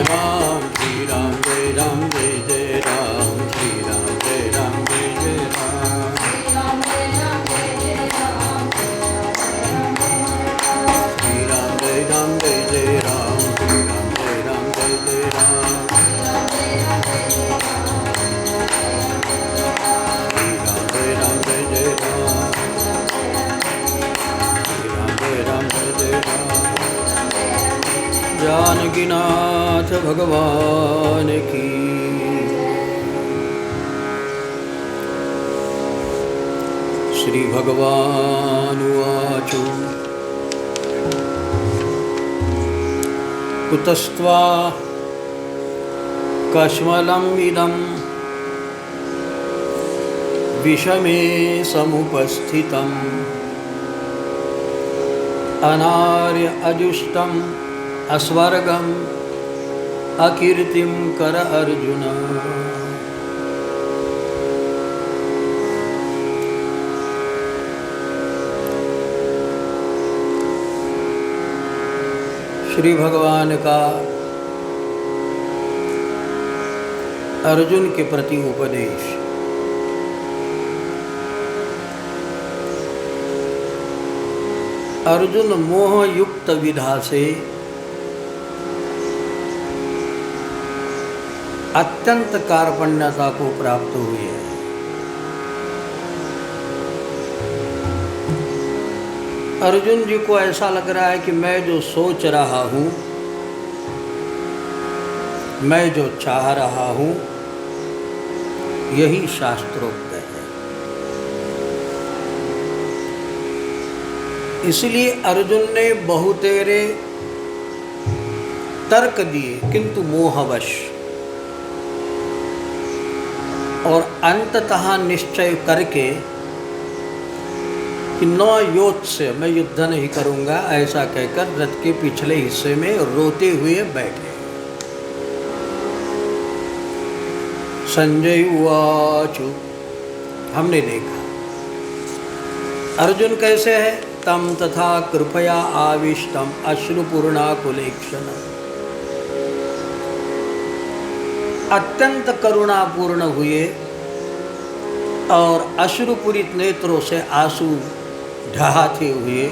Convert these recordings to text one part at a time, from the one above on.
राम, श्री राम जय जय राम, श्री राम जय राम श्री राम जय राम जय राम, श्री राम जय राम जय राम, श्री राम जय राम जय राम, श्री राम जय राम जय राम, श्री राम जय राम जय राम। जानकीनाथ भगवान की। श्री भगवान उवाच कुतस्त्वा कश्मलम् इदं विषमे समुपस्थितम् अनार्य अजुष्टम् अस्वर्गम् अकीर्तिं कर अर्जुन। श्री भगवान का अर्जुन के प्रति उपदेश। अर्जुन मोह युक्त विधा से अत्यंत कार्पण्यता को प्राप्त हुए हैं। अर्जुन जी को ऐसा लग रहा है कि मैं जो सोच रहा हूँ, मैं जो चाह रहा हूँ, यही शास्त्रोक्त है। इसलिए अर्जुन ने बहुतेरे तर्क दिए, किंतु मोहवश, और अंततः निश्चय करके कि न योत से मैं युद्ध नहीं करूंगा, ऐसा कहकर रथ के पिछले हिस्से में रोते हुए बैठे। संजय उवाच, हमने देखा अर्जुन कैसे है। तम तथा कृपया आविष्टम अश्रुपूर्णाकुलेक्षण, अत्यंत करुणापूर्ण हुए और अश्रुपूरित नेत्रों से आंसू ढहाते हुए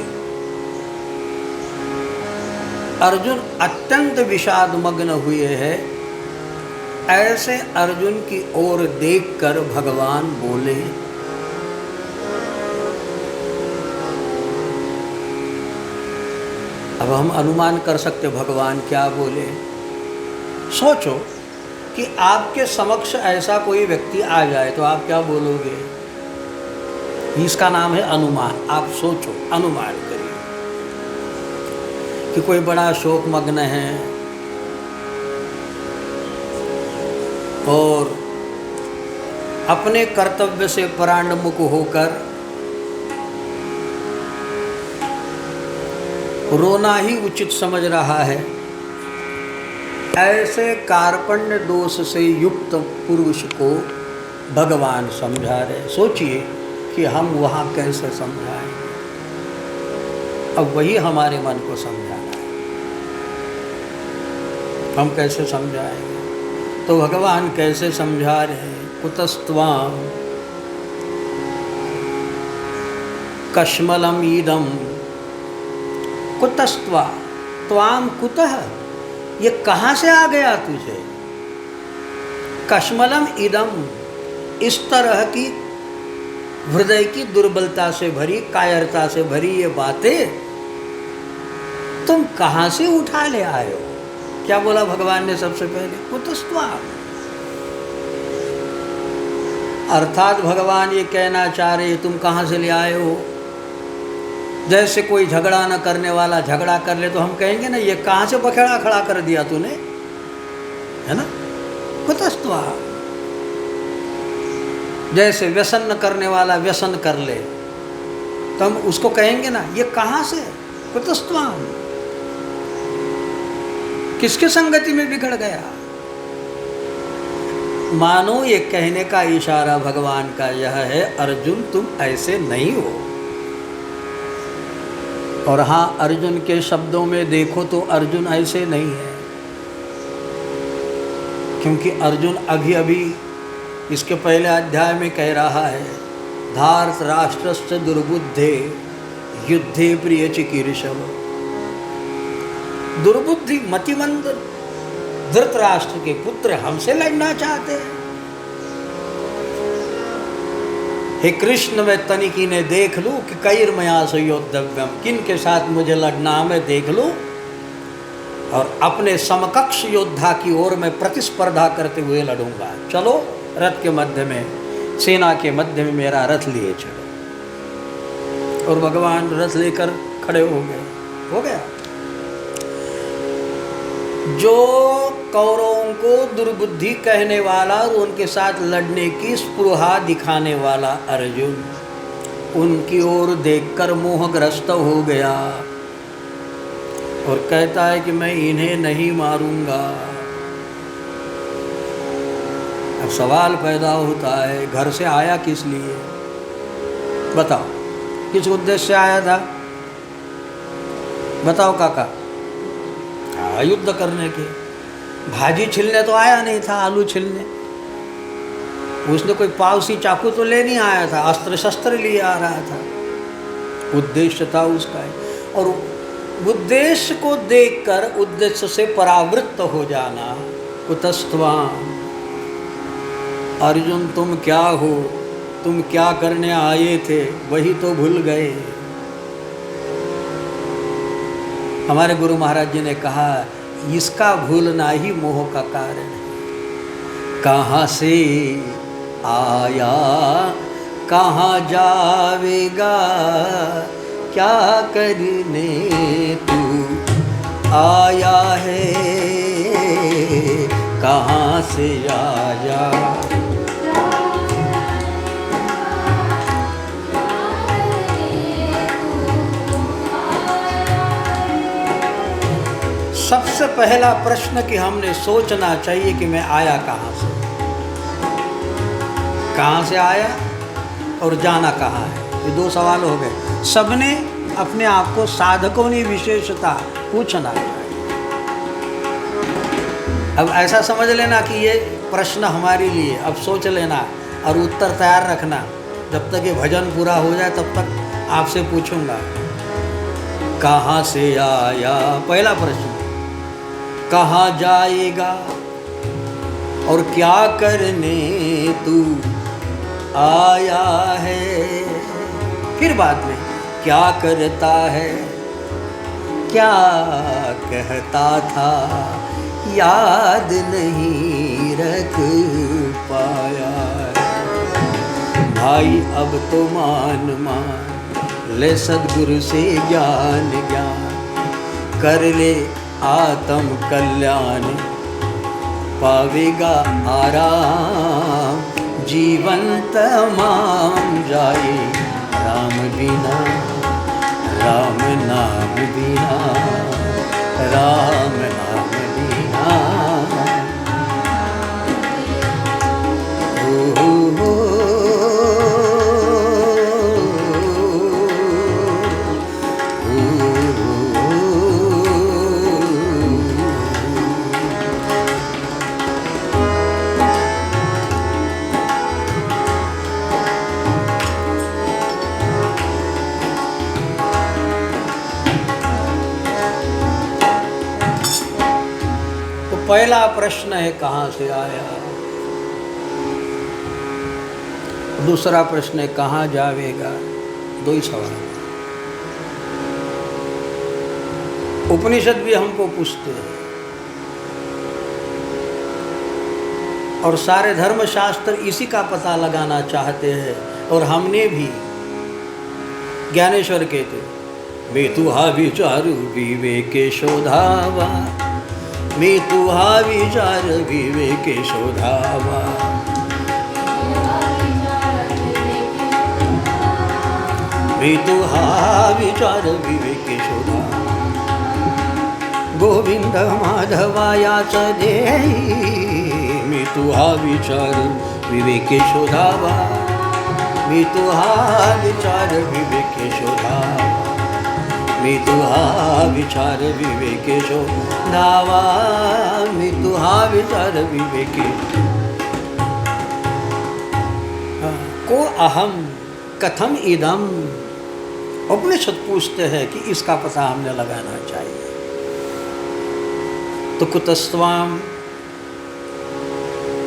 अर्जुन अत्यंत विषादमग्न हुए हैं। ऐसे अर्जुन की ओर देखकर भगवान बोले, अब हम अनुमान कर सकते भगवान क्या बोले। सोचो कि आपके समक्ष ऐसा कोई व्यक्ति आ जाए तो आप क्या बोलोगे। इसका नाम है अनुमान। आप सोचो, अनुमान करिए कि कोई बड़ा शोकमग्न है और अपने कर्तव्य से परांडमुख होकर रोना ही उचित समझ रहा है। ऐसे कार्पण्य दोष से युक्त पुरुष को भगवान समझा रहे। सोचिए कि हम वहाँ कैसे समझाएंगे। अब वही हमारे मन को समझाना है, हम कैसे समझाएंगे। तो भगवान कैसे समझा रहे हैं। कुतस्त्वाम कश्मलम ईदम, कुतस्त्वा, त्वाम कुतः, ये कहाँ से आ गया तुझे। कश्मलम इदम, इस तरह की हृदय की दुर्बलता से भरी, कायरता से भरी ये बातें तुम कहाँ से उठा ले आए हो। क्या बोला भगवान ने सबसे पहले, कुतस्त्वा। अर्थात भगवान ये कहना चाह रहे तुम कहाँ से ले आए हो। जैसे कोई झगड़ा न करने वाला झगड़ा कर ले तो हम कहेंगे ना, ये कहाँ से बखेड़ा खड़ा कर दिया तूने, है ना। कुतस्त्वा, जैसे व्यसन न करने वाला व्यसन कर ले तो हम उसको कहेंगे ना, ये कहाँ से। कुतस्त्वा, किसके संगति में बिगड़ गया। मानो ये कहने का इशारा भगवान का यह है, अर्जुन तुम ऐसे नहीं हो। और हाँ, अर्जुन के शब्दों में देखो तो अर्जुन ऐसे नहीं है। क्योंकि अर्जुन अभी अभी इसके पहले अध्याय में कह रहा है, धार्त राष्ट्रस्य दुर्बुद्धे युद्धे प्रिय चिकीर्षव। दुर्बुद्धि मतिमंद धृतराष्ट्र के पुत्र हमसे लड़ना चाहते हैं। हे कृष्ण, मैं तनिकी ने देख लूं कि कैर्मया संयोद्धव्यम, किन के साथ मुझे लड़ना मैं देख लूं, और अपने समकक्ष योद्धा की ओर मैं प्रतिस्पर्धा करते हुए लड़ूंगा। चलो रथ के मध्य में, सेना के मध्य में मेरा रथ लिए चलो। और भगवान रथ लेकर खड़े हो गए। हो गया। जो कौरवों को दुर्बुद्धि कहने वाला और उनके साथ लड़ने की स्पृहा दिखाने वाला अर्जुन उनकी ओर देखकर मोहग्रस्त हो गया और कहता है कि मैं इन्हें नहीं मारूंगा। अब सवाल पैदा होता है, घर से आया किस लिए? बताओ, किस उद्देश्य से आया था? बताओ काका। युद्ध करने के। भाजी छिलने तो आया नहीं था, आलू छिलने। उसने कोई पावसी चाकू तो ले नहीं आया था, अस्त्र शस्त्र लिए आ रहा था। उद्देश्य था उसका। और उद्देश्य को देखकर उद्देश्य से परावृत्त हो जाना। कुतस्त्वाम, अर्जुन तुम क्या हो? तुम क्या करने आए थे? वही तो भूल गए। हमारे गुरु महाराज जी ने कहा, इसका भूलना ही मोह का कारण है। कहाँ से आया, कहाँ जावेगा, क्या करने तू आया है, कहाँ से आया। सबसे पहला प्रश्न कि हमने सोचना चाहिए कि मैं आया कहाँ से, कहाँ से आया और जाना कहाँ है। ये दो सवाल हो गए। सबने अपने आप को साधकों की विशेषता पूछना चाहिए। अब ऐसा समझ लेना कि ये प्रश्न हमारे लिए, अब सोच लेना और उत्तर तैयार रखना। जब तक ये भजन पूरा हो जाए तब तक आपसे पूछूंगा, कहाँ से आया? पहला प्रश्न। कहाँ जाएगा और क्या करने तू आया है? फिर बाद में क्या करता है, क्या कहता था, याद नहीं रख पाया। भाई अब तो मान ले सद्गुरु से ज्ञान, कर ले आत्म कल्याण, पावेगा आराम, जीवन तमाम जाए राम बिना, राम नाम बिना, राम नाम बिना। पहला प्रश्न है कहाँ से आया। दूसरा प्रश्न है कहाँ जावेगा। दो ही सवाल। उपनिषद भी हमको पूछते हैं और सारे धर्मशास्त्र इसी का पता लगाना चाहते हैं। और हमने भी, ज्ञानेश्वर कहते, मैं तुहा विचार विवेके शोधावा, मैं तुहा विचार विवेके शोधावा। मैं तुहा विचार विवेके शोधावा। गोविंद माधवायाच देई, मैं तुहा विचार विवेके शोधावा। मैं तुहा विचार विवेके शोधावा। मैं तुहा विचार विवेके शोधावा। मैं तुहा विचार विवेके। को अहम कथम इदम, उपनिषद पूछते हैं कि इसका पता हमने लगाना चाहिए। तो कुतस्त्वाम,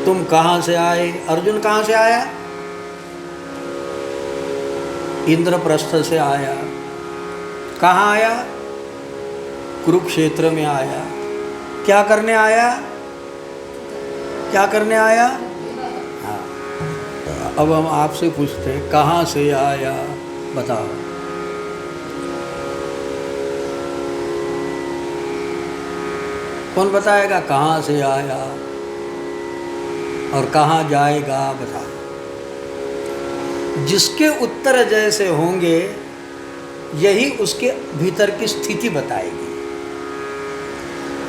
तुम कहाँ से आए? अर्जुन कहाँ से आया? इंद्रप्रस्थ से आया। कहाँ आया? कुरुक्षेत्र में आया। क्या करने आया? क्या करने आया? हाँ, अब हम आपसे पूछते हैं कहाँ से आया, बताओ। कौन बताएगा कहाँ से आया और कहाँ जाएगा? बताओ। जिसके उत्तर जैसे होंगे यही उसके भीतर की स्थिति बताएगी।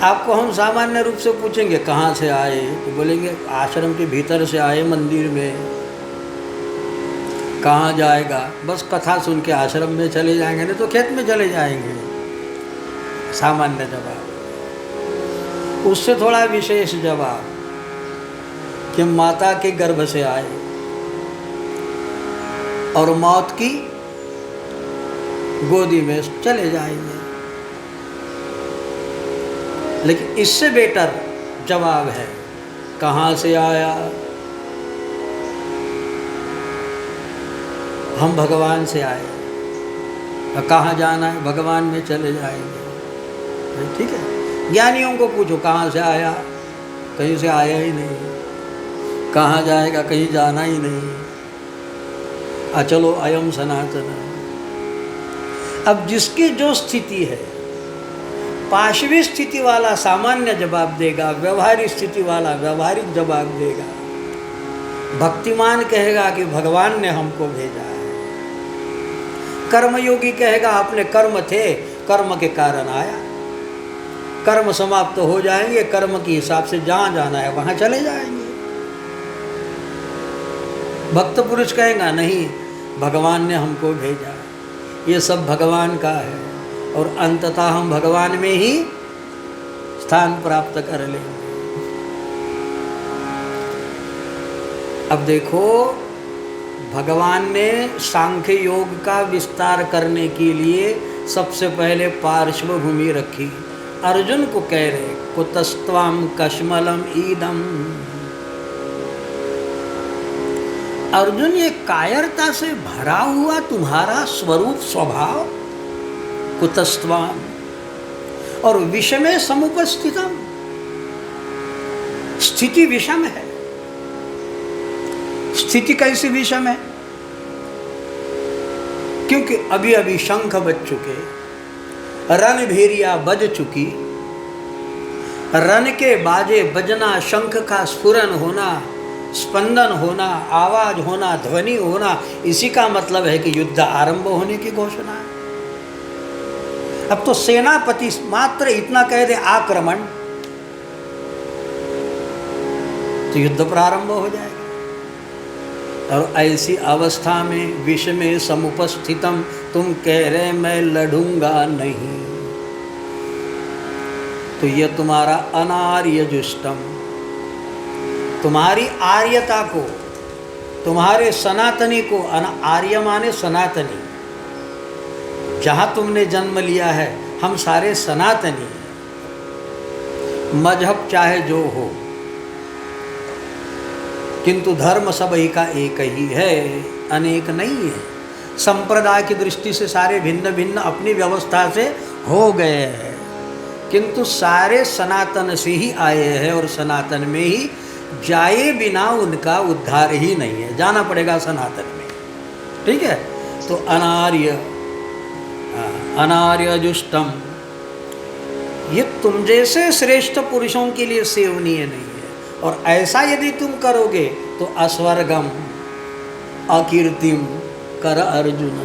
आपको हम सामान्य रूप से पूछेंगे कहाँ से आए, तो बोलेंगे आश्रम के भीतर से आए, मंदिर में। कहाँ जाएगा? बस कथा सुन के आश्रम में चले जाएंगे, नहीं तो खेत में चले जाएंगे। सामान्य जवाब। उससे थोड़ा विशेष जवाब कि माता के गर्भ से आए और मौत की गोदी में चले जाएंगे। लेकिन इससे बेटर जवाब है कहाँ से आया? हम भगवान से आए। कहाँ जाना है? भगवान में चले जाएंगे। ठीक है। ज्ञानियों को पूछो कहाँ से आया, कहीं से आया ही नहीं। कहाँ जाएगा? कहीं जाना ही नहीं। अचलो अयम सनातन। अब जिसकी जो स्थिति है, पाशवी स्थिति वाला सामान्य जवाब देगा, व्यवहारिक स्थिति वाला व्यवहारिक जवाब देगा। भक्तिमान कहेगा कि भगवान ने हमको भेजा है। कर्मयोगी कहेगा अपने कर्म थे, कर्म के कारण आया। कर्म समाप्त हो जाएंगे, कर्म के हिसाब से जहाँ जाना है वहाँ चले जाएंगे। भक्त पुरुष कहेगा नहीं, भगवान ने हमको भेजा, ये सब भगवान का है और अंततः हम भगवान में ही स्थान प्राप्त कर लेंगे। अब देखो, भगवान ने सांख्य योग का विस्तार करने के लिए सबसे पहले पार्श्वभूमि रखी। अर्जुन को कह रहे कुतस्त्वाम कश्मलम ईदम। अर्जुन, ये कायरता से भरा हुआ तुम्हारा स्वरूप स्वभाव, कुतस्त्वाम, और विषमे समुपस्थितम, स्थिति विषम है। स्थिति कैसी विषम है? क्योंकि अभी अभी शंख बज चुके, रणभेरिया बज चुकी, रण के बाजे बजना, शंख का स्फुरन होना, स्पंदन होना, आवाज होना, ध्वनि होना, इसी का मतलब है कि युद्ध आरंभ होने की घोषणा है। अब तो सेनापति मात्र इतना कह दे आक्रमण, तो युद्ध प्रारंभ हो जाएगा। और ऐसी अवस्था में विष में समुपस्थितम, तुम कह रहे मैं लड़ूंगा नहीं, तो ये तुम्हारा अनार्य जुष्टम, तुम्हारी आर्यता को, तुम्हारे सनातनी को, आर्य माने सनातनी, जहाँ तुमने जन्म लिया है, हम सारे सनातनी हैं। मजहब चाहे जो हो, किंतु धर्म सब ही का एक ही है, अनेक नहीं है। संप्रदाय की दृष्टि से सारे भिन्न भिन्न अपनी व्यवस्था से हो गए हैं, किंतु सारे सनातन से ही आए हैं और सनातन में ही जाए बिना उनका उद्धार ही नहीं है, जाना पड़ेगा सनातन में। ठीक है। तो अनार्य जुष्टम, ये तुम जैसे श्रेष्ठ पुरुषों के लिए सेवनीय नहीं है। और ऐसा यदि तुम करोगे तो अस्वर्गम अकीर्तिम कर अर्जुन,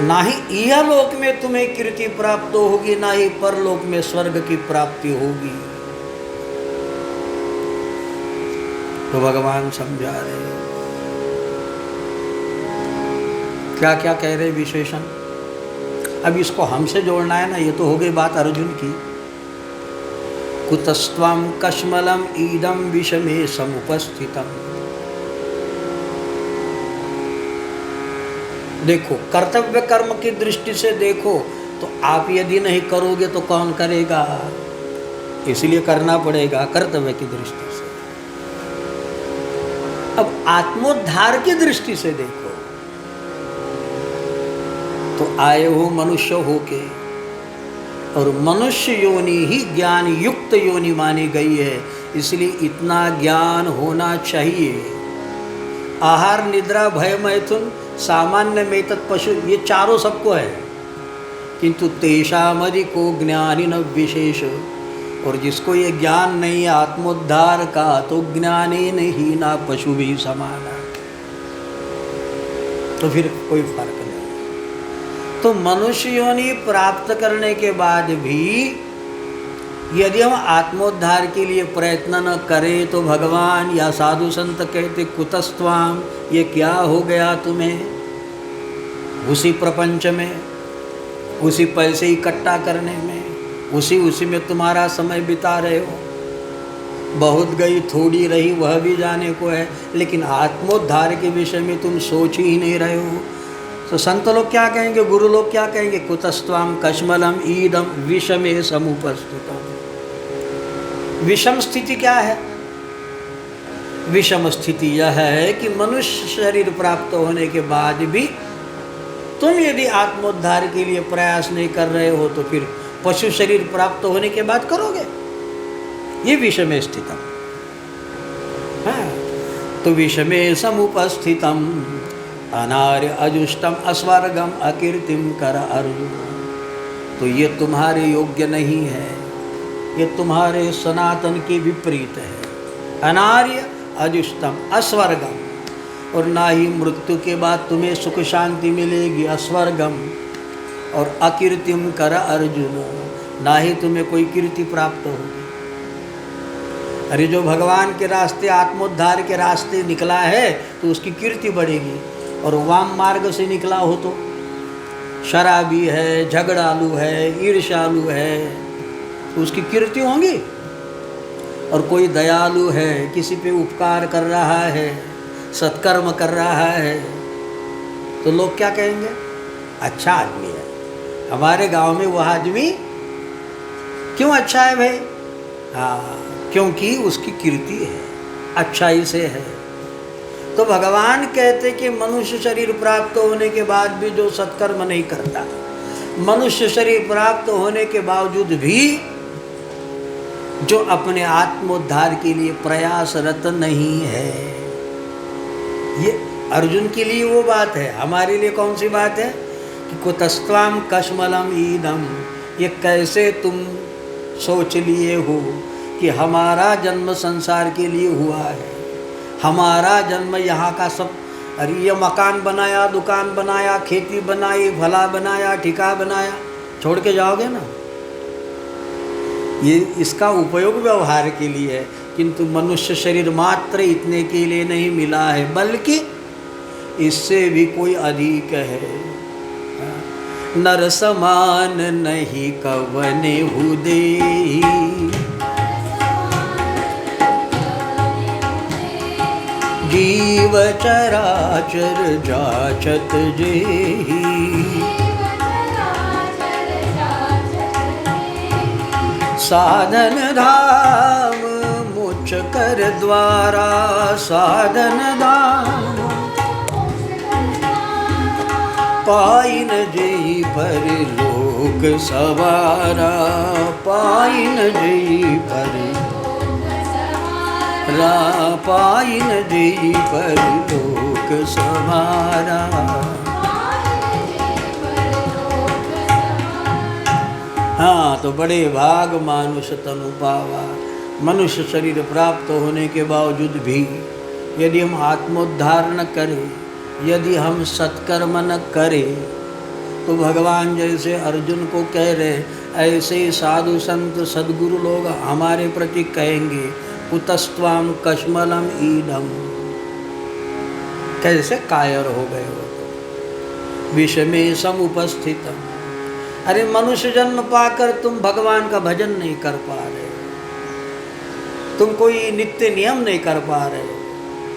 ना ही यह लोक में तुम्हें कीर्ति प्राप्त होगी, ना ही परलोक में स्वर्ग की प्राप्ति होगी। तो भगवान समझा रहे, क्या क्या कह रहे विशेषण। अब इसको हमसे जोड़ना है ना, ये तो हो गई बात अर्जुन की। कुतस्त्वं कश्मलम ईदम विषमे समुपस्थितम। देखो, कर्तव्य कर्म की दृष्टि से देखो तो आप यदि नहीं करोगे तो कौन करेगा, इसलिए करना पड़ेगा कर्तव्य की दृष्टि से। अब आत्मोद्धार की दृष्टि से देखो तो आए हो मनुष्य होके, और मनुष्य योनि ही ज्ञान युक्त योनि मानी गई है, इसलिए इतना ज्ञान होना चाहिए। आहार निद्रा भय मैथुन सामान्य में तत् पशु, ये चारों सबको है, किंतु तेषामदि को ज्ञानी न विशेष। और जिसको ये ज्ञान नहीं है आत्मोद्धार का, तो ज्ञानी नहीं ना पशु भी समान है, तो फिर कोई फर्क नहीं। तो मनुष्य योनि प्राप्त करने के बाद भी यदि हम आत्मोद्धार के लिए प्रयत्न न करें तो भगवान या साधु संत कहते कुतस्त्वाम, ये क्या हो गया तुम्हें, उसी प्रपंच में, उसी पैसे इकट्ठा करने में, उसी में तुम्हारा समय बिता रहे हो। बहुत गई थोड़ी रही वह भी जाने को है, लेकिन आत्मोद्धार के विषय में तुम सोच ही नहीं रहे हो। तो संत लोग क्या कहेंगे, गुरु लोग क्या कहेंगे, कुतस्त्वं कश्मलम ईदम विषमे समुपस्थितम। विषम स्थिति क्या है, विषम स्थिति यह है कि मनुष्य शरीर प्राप्त होने के बाद भी तुम यदि आत्मोद्धार के लिए प्रयास नहीं कर रहे हो तो फिर पशु शरीर प्राप्त होने के बाद करोगे, ये विषमे स्थितम। हाँ, तो विषमे समुपस्थितम अनार्य अजुष्टम अस्वर्गम अकीर्तिम कर अर्जुन। तो ये तुम्हारे योग्य नहीं है, ये तुम्हारे सनातन के विपरीत है। अनार्य अजुष्टम अस्वर्गम, और ना ही मृत्यु के बाद तुम्हें सुख शांति मिलेगी, अस्वर्गम। और अकीर्तिम कर अर्जुन, ना ही तुम्हें कोई कीर्ति प्राप्त होगी। अरे जो भगवान के रास्ते आत्मोद्धार के रास्ते निकला है तो उसकी कीर्ति बढ़ेगी, और वाम मार्ग से निकला हो तो शराबी है, झगड़ालू है, ईर्ष्यालु है, तो उसकी कीर्ति होगी। और कोई दयालु है, किसी पे उपकार कर रहा है, सत्कर्म कर रहा है, तो लोग क्या कहेंगे, अच्छा आदमी है। हमारे गांव में वह आदमी क्यों अच्छा है भाई, हाँ, क्योंकि उसकी कीर्ति है, अच्छाई से है। तो भगवान कहते कि मनुष्य शरीर प्राप्त होने के बाद भी जो सत्कर्म नहीं करता, मनुष्य शरीर प्राप्त होने के बावजूद भी जो अपने आत्मोद्धार के लिए प्रयासरत नहीं है, ये अर्जुन के लिए वो बात है। हमारे लिए कौन सी बात है कि कुतस्त्वाम कश्मलम ईदम, ये कैसे तुम सोच लिए हो कि हमारा जन्म संसार के लिए हुआ है, हमारा जन्म यहाँ का सब, अरे ये मकान बनाया, दुकान बनाया, खेती बनाई, भला बनाया, ठिका बनाया, छोड़ के जाओगे ना। ये इसका उपयोग व्यवहार के लिए है, किंतु मनुष्य शरीर मात्र इतने के लिए नहीं मिला है, बल्कि इससे भी कोई अधिक है। नर समान नहीं कवने हुदेही, जीव चराचर जाचत जेहि, साधन धाम मुझ कर द्वारा, साधन धाम पाइन जेहि पर लोक सवारा, पाइन जेहि पर पाइन जेहि पर लोक सवारा। हाँ, तो बड़े भाग मानुष तनु पावा। मनुष्य शरीर प्राप्त होने के बावजूद भी यदि हम आत्मोद्धार न करें, यदि हम सत्कर्म न करें, तो भगवान जैसे अर्जुन को कह रहे, ऐसे साधु संत सद्गुरु लोग हमारे प्रति कहेंगे कुतस्त्वाम कश्मलम ईदम। कैसे कायर हो गए हो, विषमे समुपस्थितम। अरे मनुष्य जन्म पाकर तुम भगवान का भजन नहीं कर पा रहे, तुम कोई नित्य नियम नहीं कर पा रहे हो,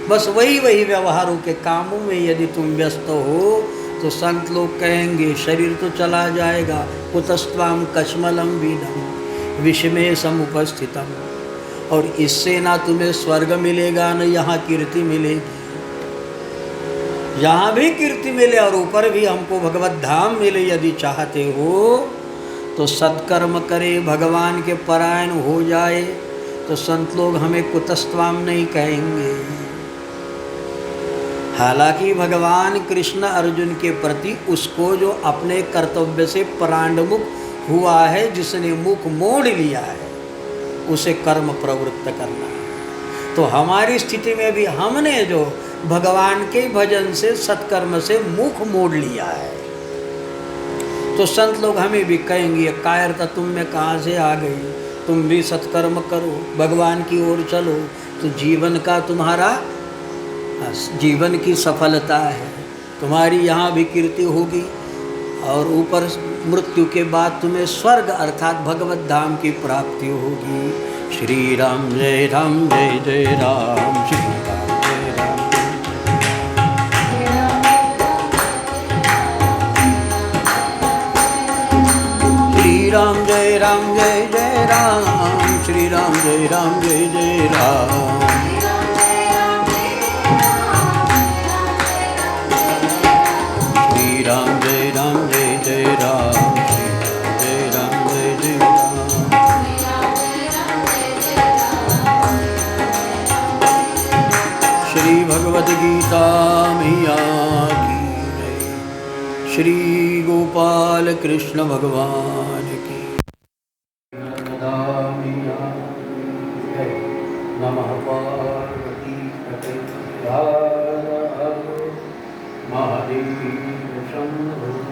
बस वही वही व्यवहारों के कामों में यदि तुम व्यस्त हो तो संत लोग कहेंगे शरीर तो चला जाएगा, कुतस्त्वाम कश्मलम वीनम विषमे समुपस्थितम, और इससे ना तुम्हें स्वर्ग मिलेगा न यहाँ कीर्ति मिलेगी। यहाँ भी कीर्ति मिले और ऊपर भी हमको भगवत धाम मिले यदि चाहते हो तो सत्कर्म करे, भगवान के परायण हो जाए तो संत लोग हमें कुतस्त्वाम नहीं कहेंगे। हालांकि भगवान कृष्ण अर्जुन के प्रति उसको जो अपने कर्तव्य से परांडमुख हुआ है, जिसने मुख मोड़ लिया है, उसे कर्म प्रवृत्त करना है। तो हमारी स्थिति में भी हमने जो भगवान के भजन से सत्कर्म से मुख मोड़ लिया है तो संत लोग हमें भी कहेंगे कायरता तुम में कहाँ से आ गई, तुम भी सत्कर्म करो, भगवान की ओर चलो, तो जीवन का तुम्हारा जीवन की सफलता है, तुम्हारी यहाँ भी कीर्ति होगी और ऊपर मृत्यु के बाद तुम्हें स्वर्ग अर्थात भगवत धाम की प्राप्ति होगी। श्री राम जय राम जय जय राम, श्री राम जय राम श्री राम जय राम जय जय राम, श्री राम जय राम जय जय राम, राम जय राम जय जय राम, जय राम जय जय राम। श्री भगवद गीता मैया की जय, श्री गोपाल कृष्ण भगवान की नमः पार्वती पते महादेव शंभो।